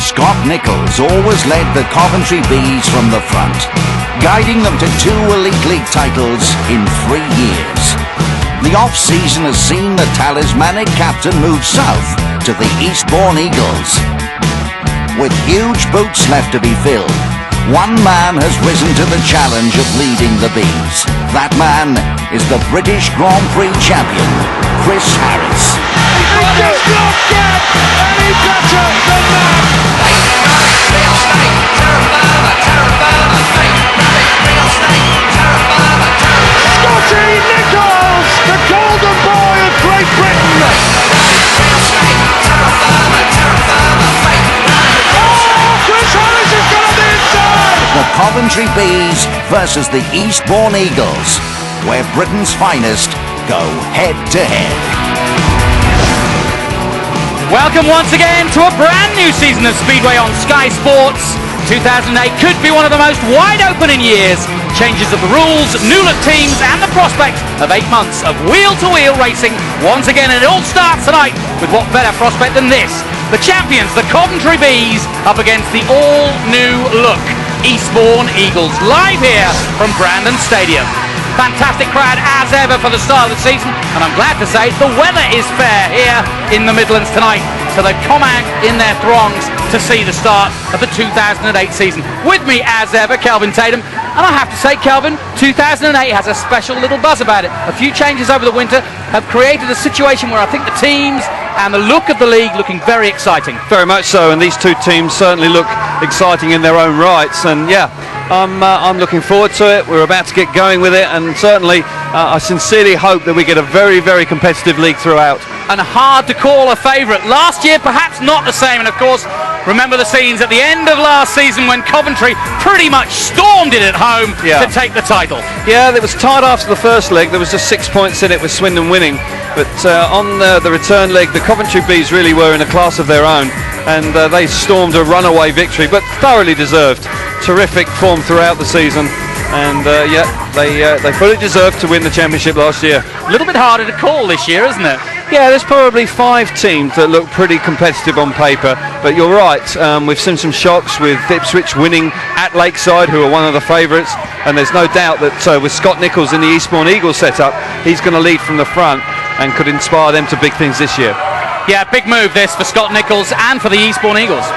Scott Nichols always led the Coventry Bees from the front, guiding them to 2 Elite League titles in 3 years. The off-season has seen the talismanic captain move south to the Eastbourne Eagles. With huge boots left to be filled, one man has risen to the challenge of leading the Bees. That man is the British Grand Prix champion, Chris Harris. He does not get any better than that! Scotty Nichols, the golden boy of Great Britain! Chris Harris has got on the inside! The Coventry Bees versus the Eastbourne Eagles, where Britain's finest go head-to-head. Welcome once again to a brand new season of Speedway on Sky Sports. 2008 could be one of the most wide open in years. Changes of the rules, new look teams and the prospect of 8 months of wheel-to-wheel racing once again, and it all starts tonight with what better prospect than this? The champions, the Coventry Bees, up against the all-new look Eastbourne Eagles, live here from Brandon Stadium. Fantastic crowd as ever for the start of the season, and I'm glad to say the weather is fair here in the Midlands tonight, so they come out in their throngs to see the start of the 2008 season. With me as ever, Kelvin Tatum, and I have to say, Kelvin, 2008 has a special little buzz about it. A few changes over the winter have created a situation where I think the teams and the look of the league looking very exciting. Very much so, and these two teams certainly look exciting in their own rights, and yeah, I'm looking forward to it. We're about to get going with it, and certainly I sincerely hope that we get a very, very competitive league throughout. And hard to call a favourite. Last year perhaps not the same, and of course remember the scenes at the end of last season when Coventry pretty much stormed it at home to take the title. Yeah, it was tied after the first leg. There was just 6 points in it with Swindon winning, but on the return leg the Coventry Bees really were in a class of their own, and they stormed a runaway victory, but thoroughly deserved. Terrific form throughout the season, and they fully deserved to win the championship last year. A little bit harder to call this year, isn't it? Yeah, there's probably 5 teams that look pretty competitive on paper, but you're right, we've seen some shocks with Ipswich winning at Lakeside, who are one of the favourites, and there's no doubt that with Scott Nichols in the Eastbourne Eagles setup, he's going to lead from the front and could inspire them to big things this year. Yeah, big move this for Scott Nichols and for the Eastbourne Eagles.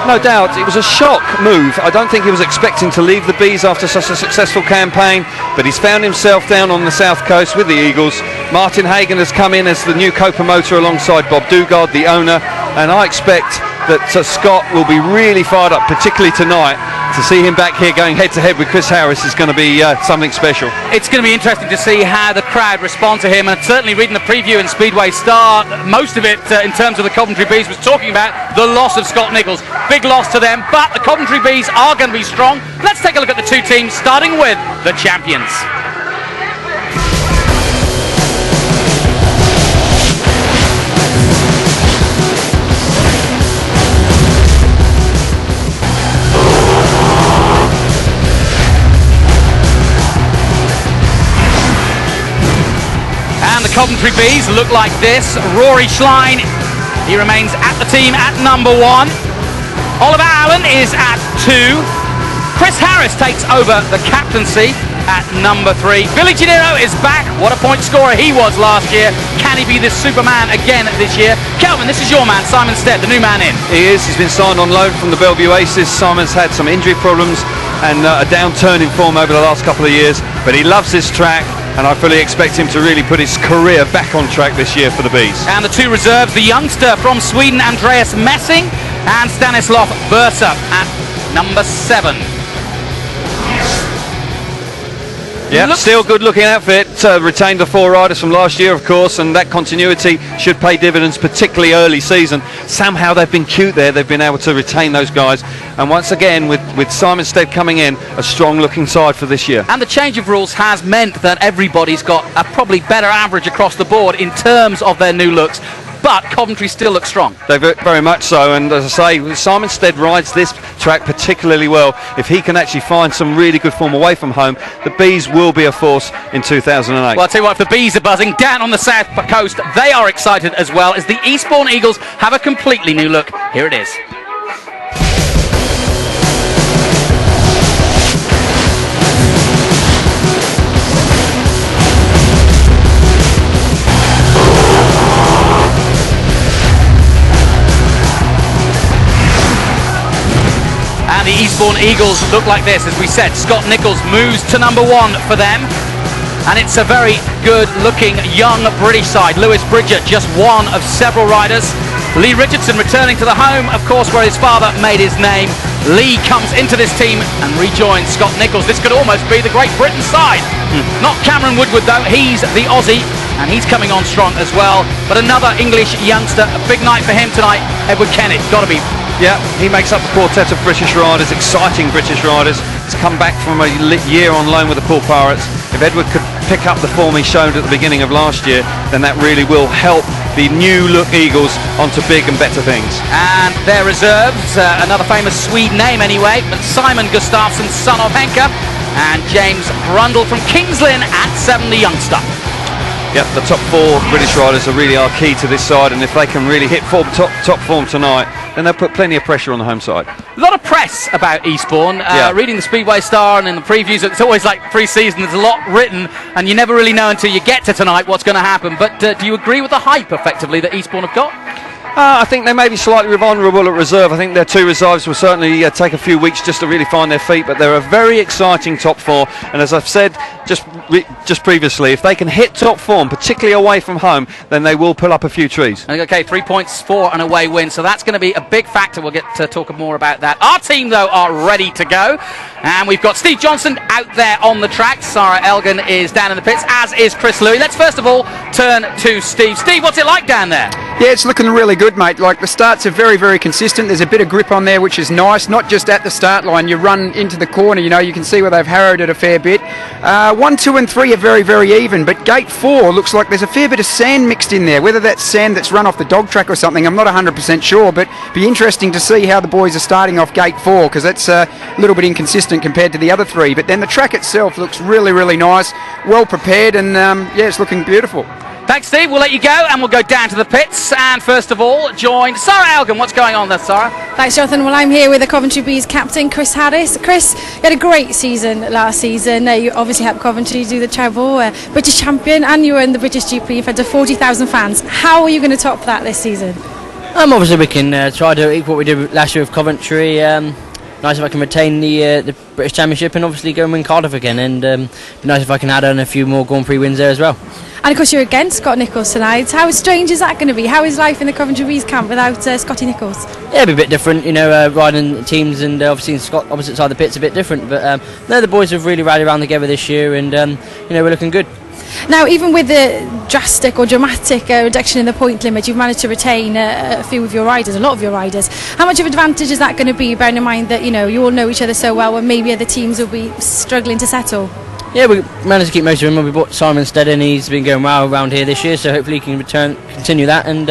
No doubt, it was a shock move. I don't think he was expecting to leave the Bees after such a successful campaign, but he's found himself down on the south coast with the Eagles. Martin Hagan has come in as the new co-promoter alongside Bob Dugard, the owner, and I expect that Scott will be really fired up, particularly tonight. To see him back here going head-to-head with Chris Harris is going to be something special. It's going to be interesting to see how the crowd respond to him, and certainly reading the preview in Speedway Star, most of it in terms of the Coventry Bees was talking about the loss of Scott Nichols. Big loss to them, but the Coventry Bees are going to be strong. Let's take a look at the two teams, starting with the champions. Coventry Bees look like this. Rory Schlein, he remains at the team at number 1. Oliver Allen is at 2. Chris Harris takes over the captaincy at number 3. Billy Gennaro is back. What a point scorer he was last year. Can he be this Superman again this year? Kelvin, this is your man, Simon Stead, the new man in. He is. He's been signed on loan from the Bellevue Aces. Simon's had some injury problems and a downturn in form over the last couple of years, but he loves this track, and I fully expect him to really put his career back on track this year for the Bees. And the two reserves, the youngster from Sweden, Andreas Messing, and Stanislav Bursa at number 7. Yeah, still good looking outfit. Retained the 4 riders from last year, of course, and that continuity should pay dividends, particularly early season. Somehow they've been cute there. They've been able to retain those guys. And once again, with Simon Stead coming in, a strong looking side for this year. And the change of rules has meant that everybody's got a probably better average across the board in terms of their new looks. But Coventry still looks strong. They very much so, and as I say, Simon Stead rides this track particularly well. If he can actually find some really good form away from home, the Bees will be a force in 2008. Well, I'll tell you what, if the Bees are buzzing down on the south coast, they are excited as well, as the Eastbourne Eagles have a completely new look. Here it is. And the Eastbourne Eagles look like this. As we said, Scott Nicholls moves to number 1 for them. And it's a very good-looking young British side. Lewis Bridger, just one of several riders. Lee Richardson returning to the home, of course, where his father made his name. Lee comes into this team and rejoins Scott Nicholls. This could almost be the Great Britain side. Not Cameron Woodward, though. He's the Aussie, and he's coming on strong as well. But another English youngster, a big night for him tonight. Edward Kennett, got to be. Yeah, he makes up the quartet of British riders, exciting British riders. He's come back from a year on loan with the Poole Pirates. If Edward could pick up the form he showed at the beginning of last year, then that really will help the new look Eagles onto big and better things. And their reserves, another famous Swede name anyway, but Simon Gustafsson, son of Henke, and James Brundle from Kings Lynn at 7, the youngster. Yep, the top 4 British riders really are key to this side, and if they can really hit top form tonight, then they'll put plenty of pressure on the home side. A lot of press about Eastbourne. Reading the Speedway Star and in the previews, it's always like pre-season, there's a lot written, and you never really know until you get to tonight what's going to happen. But do you agree with the hype, effectively, that Eastbourne have got? I think they may be slightly vulnerable at reserve. I think their 2 reserves will certainly take a few weeks just to really find their feet, but they're a very exciting top 4, and as I've said just previously, if they can hit top form, particularly away from home, then they will pull up a few trees. Okay, 3 points for an away win, so that's going to be a big factor. We'll get to talk more about that. Our team, though, are ready to go, and we've got Steve Johnson out there on the track. Sarah Elgin is down in the pits, as is Chris Louis. Let's first of all turn to Steve. Steve, what's it like down there? Yeah, it's looking really good, mate. Like, the starts are very, very consistent. There's a bit of grip on there, which is nice. Not just at the start line. You run into the corner, you can see where they've harrowed it a fair bit. 1, 2 and 3 are very, very even, but gate 4 looks like there's a fair bit of sand mixed in there. Whether that's sand that's run off the dog track or something, I'm not 100% sure, but be interesting to see how the boys are starting off gate 4, because that's a little bit inconsistent compared to the other 3. But then the track itself looks really, really nice, well prepared, and yeah, it's looking beautiful. Thanks, Steve. We'll let you go, and we'll go down to the pits. And first of all, join Sarah Elgin. What's going on there, Sarah? Thanks, Jonathan. Well, I'm here with the Coventry Bees captain, Chris Harris. Chris, you had a great season last season. You obviously helped Coventry do the treble, British champion, and you were in the British GP in front of 40,000 fans. How are you going to top that this season? Obviously, we can try to equal what we did last year with Coventry. Nice if I can retain the British Championship and obviously go and win Cardiff again, and be nice if I can add on a few more Grand Prix wins there as well. And of course you're against Scott Nicholls tonight. How strange is that going to be? How is life in the Coventry Bees camp without Scotty Nicholls? Yeah, it'll be a bit different, riding teams, and obviously in Scott opposite side of the pit's a bit different, but no, the boys have really rallied around together this year, and we're looking good. Now, even with the dramatic reduction in the point limit, you've managed to retain a few of your riders, a lot of your riders. How much of an advantage is that going to be, bearing in mind that you all know each other so well, when maybe other teams will be struggling to settle? Yeah, we managed to keep most of them. We bought Simon Steddon, he's been going well around here this year, so hopefully he can continue that, and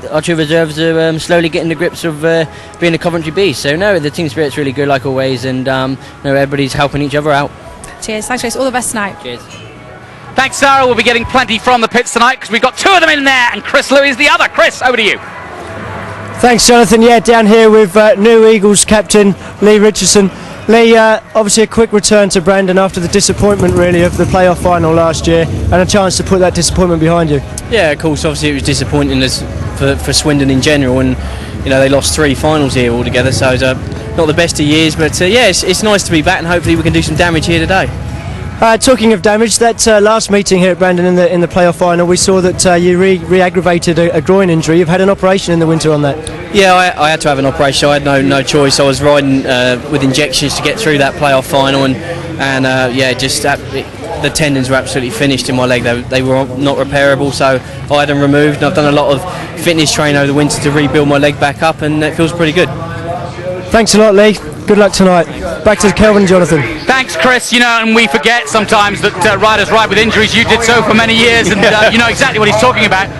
our 2 reserves are slowly getting the grips of being a Coventry Bees. So no, the team spirit's really good like always, and everybody's helping each other out. Cheers, thanks Chris, all the best tonight. Cheers. Thanks, Sarah. We'll be getting plenty from the pits tonight, because we've got 2 of them in there, and Chris Louis is the other. Chris, over to you. Thanks, Jonathan. Yeah, down here with new Eagles captain Lee Richardson. Lee, obviously a quick return to Brandon after the disappointment really of the playoff final last year, and a chance to put that disappointment behind you. Yeah, of course, obviously it was disappointing for Swindon in general, and they lost 3 finals here altogether, so it's not the best of years, but yeah, it's nice to be back, and hopefully we can do some damage here today. Talking of damage, that last meeting here at Brandon in the playoff final, we saw that you re-aggravated a groin injury. You've had an operation in the winter on that. Yeah, I had to have an operation. I had no choice. I was riding with injections to get through that playoff final, and the tendons were absolutely finished in my leg. They were not repairable, so I had them removed, and I've done a lot of fitness training over the winter to rebuild my leg back up, and it feels pretty good. Thanks a lot, Lee. Good luck tonight. Back to Kelvin and Jonathan. Thanks, Chris. And we forget sometimes that riders ride with injuries. You did so for many years, and you know exactly what he's talking about.